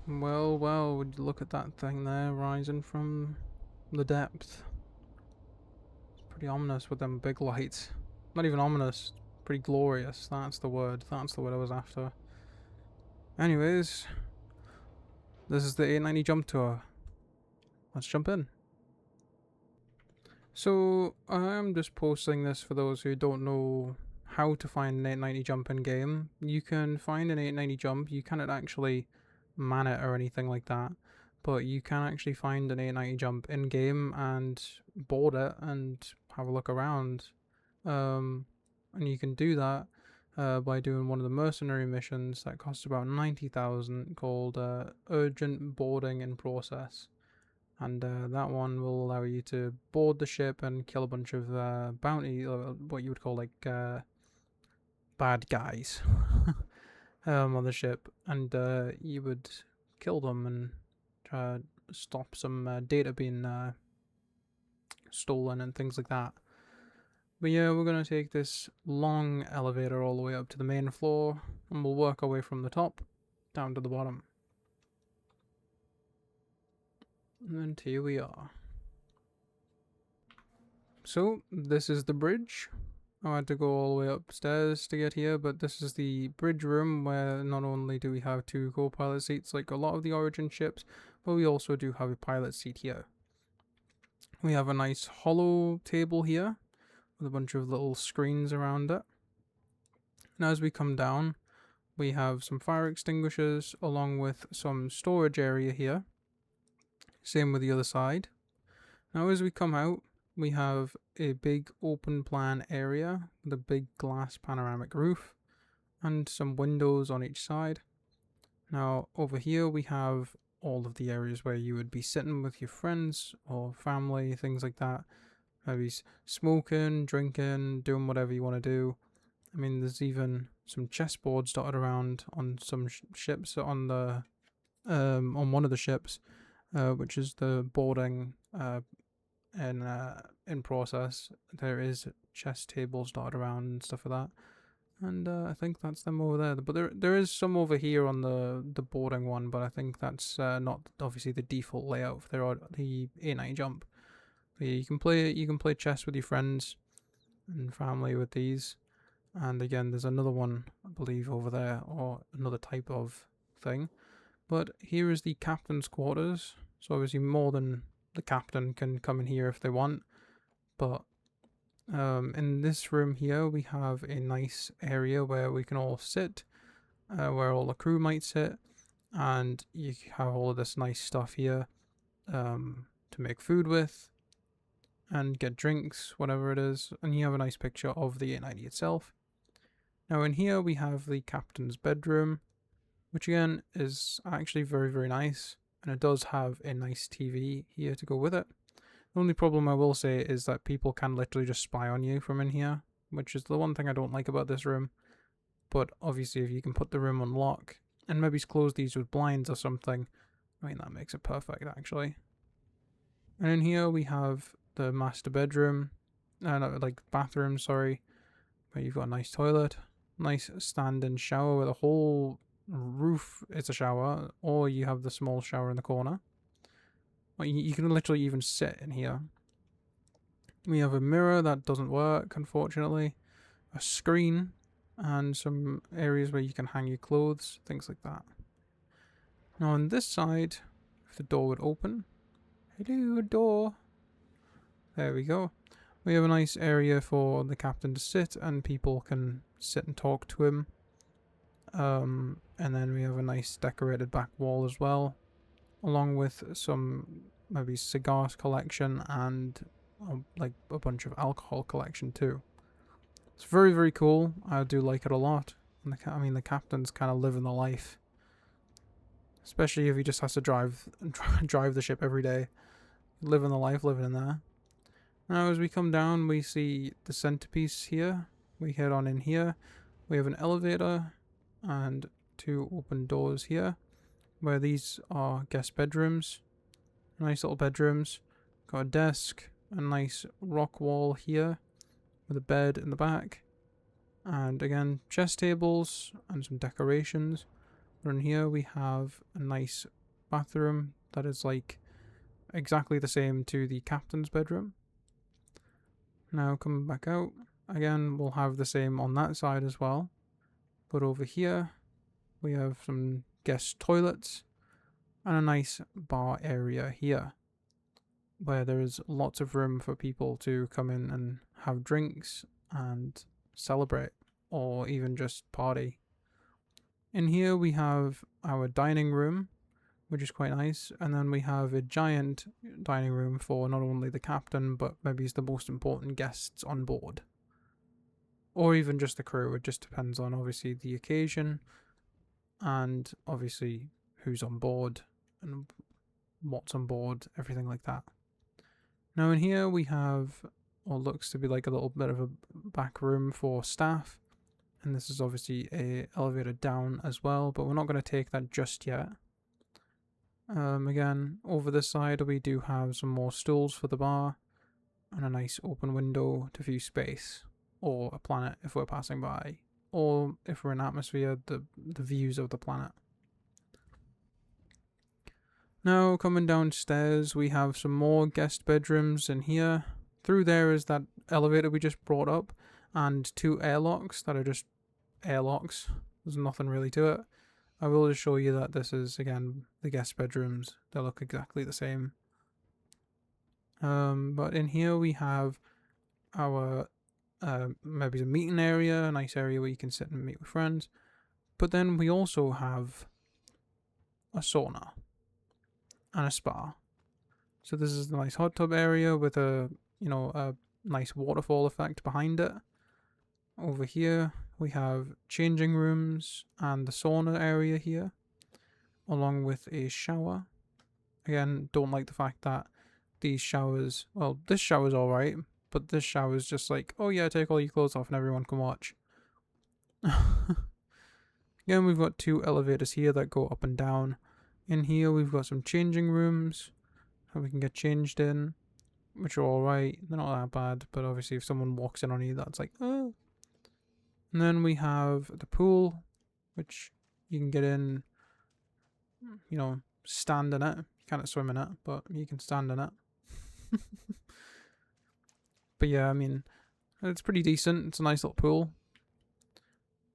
Well, well, would you look at that thing there rising from the depth? It's pretty ominous with them big lights. Not even ominous, pretty glorious. That's the word. That's the word I was after. Anyways, this is the 890 jump tour. Let's jump in. So, I'm just posting this for those who don't know how to find an 890 jump in game. You can find an 890 jump, you cannot actually man it or anything like that, but you can actually find an 890 jump in game and board it and have a look around. And you can do that by doing one of the mercenary missions that costs about 90,000 called Urgent Boarding in Process. And that one will allow you to board the ship and kill a bunch of bounty, what you would call like bad guys on the ship, and you would kill them and try to stop some data being stolen and things like that. But yeah, we're going to take this long elevator all the way up to the main floor, and we'll work our way from the top down to the bottom. And here we are. So, this is the bridge. I had to go all the way upstairs to get here, but this is the bridge room where not only do we have two co-pilot seats like a lot of the Origin ships, but we also do have a pilot seat here. We have a nice hollow table here with a bunch of little screens around it. And as we come down, we have some fire extinguishers along with some storage area here. Same with the other side. Now as we come out, we have a big open plan area with a big glass panoramic roof and some windows on each side. Now over here we have all of the areas where you would be sitting with your friends or family, things like that. Maybe smoking, drinking, doing whatever you want to do. I mean, there's even some chessboards dotted around on some ships on the on one of the ships, which is the boarding in process. There is chess tables dotted around and stuff like that, and I think that's them over there. But there is some over here on the boarding one, but I think that's not obviously the default layout for the A9 jump. But yeah, you can play chess with your friends and family with these. And again, there's another one I believe over there, or another type of thing. But here is the captain's quarters. So obviously more than the captain can come in here if they want. But in this room here, we have a nice area where we can all sit, where all the crew might sit. And you have all of this nice stuff here to make food with and get drinks, whatever it is. And you have a nice picture of the 890 itself. Now in here we have the captain's bedroom, which again is actually very, very nice. And it does have a nice TV here to go with it. The only problem I will say is that people can literally just spy on you from in here, which is the one thing I don't like about this room. But obviously if you can put the room on lock and maybe close these with blinds or something, I mean that makes it perfect actually. And in here we have the master bedroom, like bathroom, sorry, where you've got a nice toilet, nice stand-in shower with a whole roof is a shower, or you have the small shower in the corner. Well, you can literally even sit in here. We have a mirror that doesn't work, unfortunately, a screen, and some areas where you can hang your clothes, things like that. Now on this side, if the door would open, hello door, there we go. We have a nice area for the captain to sit, and people can sit and talk to him. And then we have a nice decorated back wall as well, along with some maybe cigars collection and like a bunch of alcohol collection too. It's very, very cool. I do like it a lot. And I mean, the captain's kind of living the life, especially if he just has to drive the ship every day, living the life, living in there. Now as we come down, we see the centerpiece here. We head on in here. We have an elevator and two open doors here, where these are guest bedrooms. Nice little bedrooms. Got a desk, a nice rock wall here, with a bed in the back. And again, chess tables and some decorations. But in here we have a nice bathroom that is like exactly the same to the captain's bedroom. Now coming back out, again we'll have the same on that side as well. But over here we have some guest toilets and a nice bar area here, where there is lots of room for people to come in and have drinks and celebrate, or even just party. In here we have our dining room, which is quite nice, and then we have a giant dining room for not only the captain, but maybe the most important guests on board. Or even just the crew, it just depends on obviously the occasion, and obviously who's on board, and what's on board, everything like that. Now in here we have what looks to be like a little bit of a back room for staff, and this is obviously a elevator down as well, but we're not going to take that just yet. Again, over this side we do have some more stools for the bar, and a nice open window to view space, or a planet if we're passing by, or if we're in atmosphere, the views of the planet. Now coming downstairs we have some more guest bedrooms in here. Through there is that elevator we just brought up, and 2 airlocks that are just airlocks. There's nothing really to it. I will just show you that this is again the guest bedrooms. They look exactly the same. But in here we have our maybe a meeting area, a nice area where you can sit and meet with friends. But then we also have a sauna and a spa. So this is the nice hot tub area with a nice waterfall effect behind it. Over here we have changing rooms and the sauna area here, along with a shower. Again, don't like the fact that these showers, well, this shower's alright, but this shower's just like, oh yeah, take all your clothes off and everyone can watch. Again, we've got 2 elevators here that go up and down. In here we've got some changing rooms that we can get changed in, which are alright. They're not that bad, but obviously if someone walks in on you, that's like, oh. And then we have the pool, which you can get in, stand in it. You can't swim in it, but you can stand in it. But yeah, I mean, it's pretty decent. It's a nice little pool.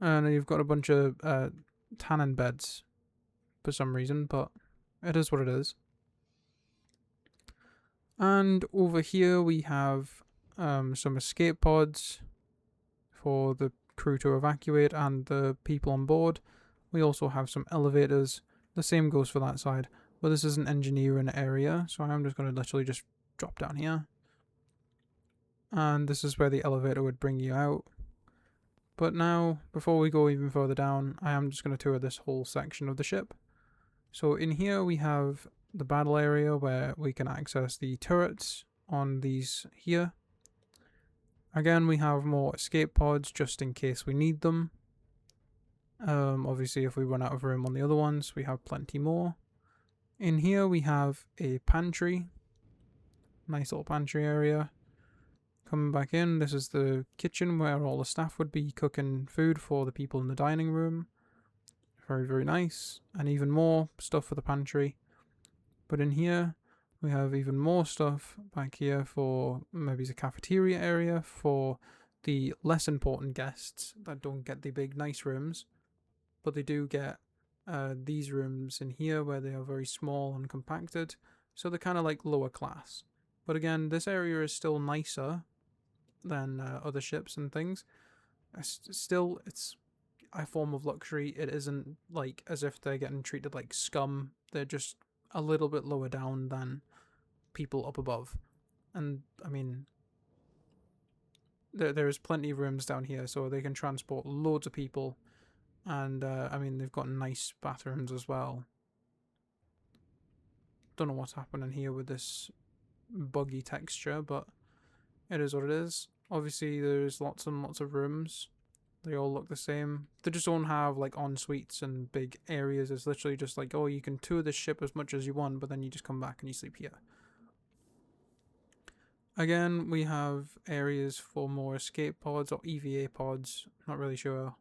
And you've got a bunch of tanning beds for some reason, but it is what it is. And over here we have some escape pods for the crew to evacuate and the people on board. We also have some elevators. The same goes for that side, but this is an engineering area, so I'm just going to literally just drop down here. And this is where the elevator would bring you out. But now, before we go even further down, I am just going to tour this whole section of the ship. So in here we have the battle area where we can access the turrets on these here. Again, we have more escape pods just in case we need them. Obviously if we run out of room on the other ones, we have plenty more. In here we have a pantry. Nice little pantry area. Coming back in, this is the kitchen where all the staff would be cooking food for the people in the dining room. Very, very nice. And even more stuff for the pantry. But in here, we have even more stuff back here for maybe the cafeteria area for the less important guests that don't get the big nice rooms. But they do get these rooms in here where they are very small and compacted. So they're kind of like lower class. But again, this area is still nicer than other ships and things. Still, it's a form of luxury. It isn't like as if they're getting treated like scum. They're just a little bit lower down than people up above. And I mean, there is plenty of rooms down here, so they can transport loads of people. And I mean, they've got nice bathrooms as well. Don't know what's happening here with this buggy texture, but it is what it is. Obviously, there's lots and lots of rooms. They all look the same. They just don't have like en-suites and big areas. It's literally just like, oh, you can tour this ship as much as you want, but then you just come back and you sleep here. Again, we have areas for more escape pods or EVA pods. Not really sure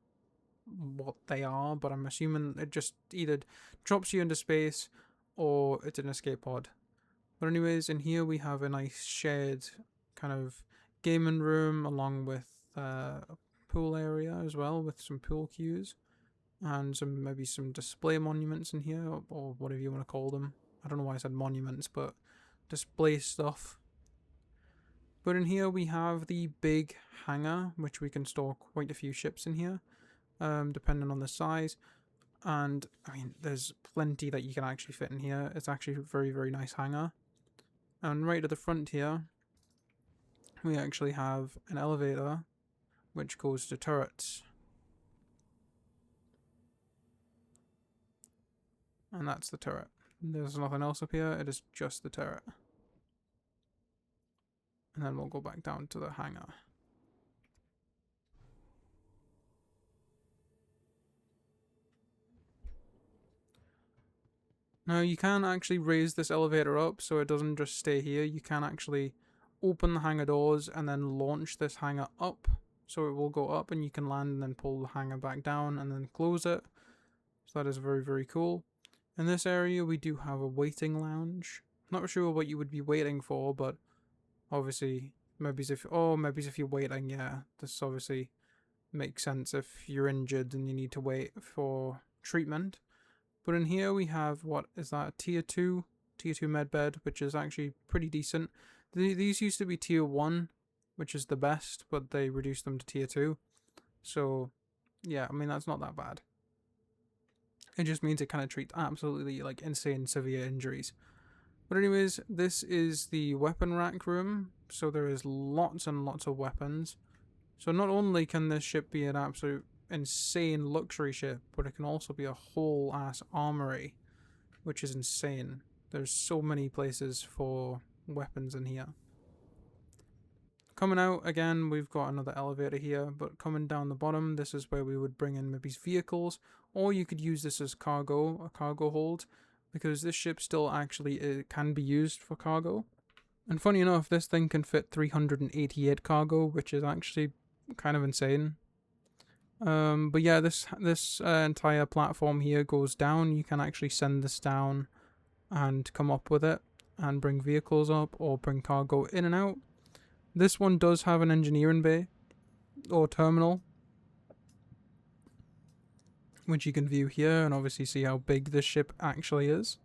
what they are, but I'm assuming it just either drops you into space or it's an escape pod. But anyways, in here we have a nice shared kind of gaming room along with a pool area as well, with some pool cues and maybe some display monuments in here, or whatever you want to call them. I don't know why I said monuments, but display stuff. But in here we have the big hangar, which we can store quite a few ships in here, depending on the size. And I mean, there's plenty that you can actually fit in here. It's actually a very, very nice hangar. And right at the front here, we actually have an elevator which goes to turrets. And that's the turret. There's nothing else up here, it is just the turret. And then we'll go back down to the hangar. Now you can actually raise this elevator up so it doesn't just stay here. You can actually open the hangar doors and then launch this hangar up. So it will go up and you can land and then pull the hangar back down and then close it. So that is very, very cool. In this area we do have a waiting lounge. Not sure what you would be waiting for, but obviously maybe if you're waiting, yeah, this obviously makes sense if you're injured and you need to wait for treatment. But in here we have, what is that, a tier 2 medbed, which is actually pretty decent. These used to be tier 1, which is the best, but they reduced them to tier 2. So yeah, I mean, that's not that bad. It just means it kind of treats absolutely like insane severe injuries. But anyways, this is the weapon rack room. So there is lots and lots of weapons. So not only can this ship be an absolute insane luxury ship, but it can also be a whole ass armory, which is insane. There's so many places for weapons in here. Coming out again, we've got another elevator here, but coming down the bottom, this is where we would bring in maybe vehicles, or you could use this as cargo, a cargo hold, because this ship still actually can be used for cargo. And funny enough, this thing can fit 388 cargo, which is actually kind of insane. But yeah, this entire platform here goes down. You can actually send this down and come up with it and bring vehicles up or bring cargo in and out. This one does have an engineering bay or terminal, which you can view here and obviously see how big this ship actually is.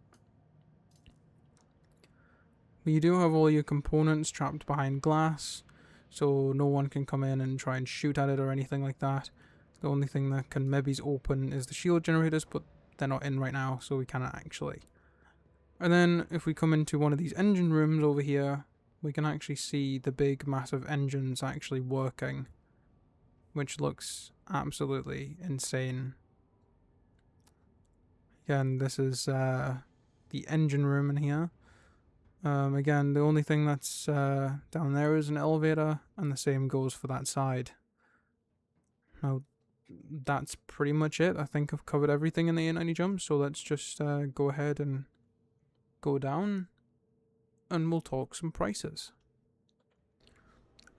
But you do have all your components trapped behind glass, so no one can come in and try and shoot at it or anything like that. The only thing that can maybe open is the shield generators, but they're not in right now, so we cannot actually. And then if we come into one of these engine rooms over here, we can actually see the big massive engines actually working, which looks absolutely insane. Again, this is the engine room in here. Again, the only thing that's down there is an elevator, and the same goes for that side. Now, that's pretty much it. I think I've covered everything in the A90 jump, so let's just go ahead and go down and we'll talk some prices.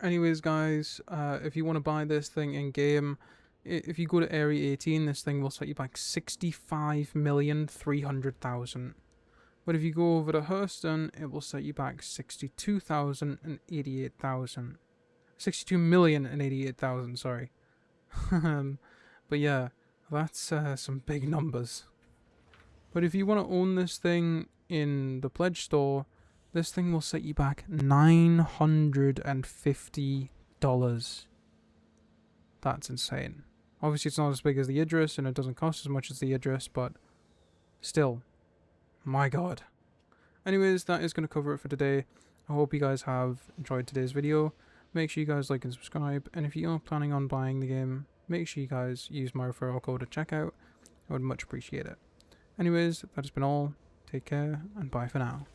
Anyways guys, if you want to buy this thing in game, if you go to Area 18, this thing will set you back 65,300,000. But if you go over to Hurston, it will set you back 62,088,000. 62,088,000, sorry. But yeah, that's some big numbers. But if you want to own this thing in the pledge store, this thing will set you back $950. That's insane. Obviously it's not as big as the Idris and it doesn't cost as much as the Idris, but still, my god. Anyways, that is going to cover it for today. I hope you guys have enjoyed today's video. Make sure you guys like and subscribe, and if you are planning on buying the game, make sure you guys use my referral code at checkout. I would much appreciate it. Anyways, that has been all. Take care, and bye for now.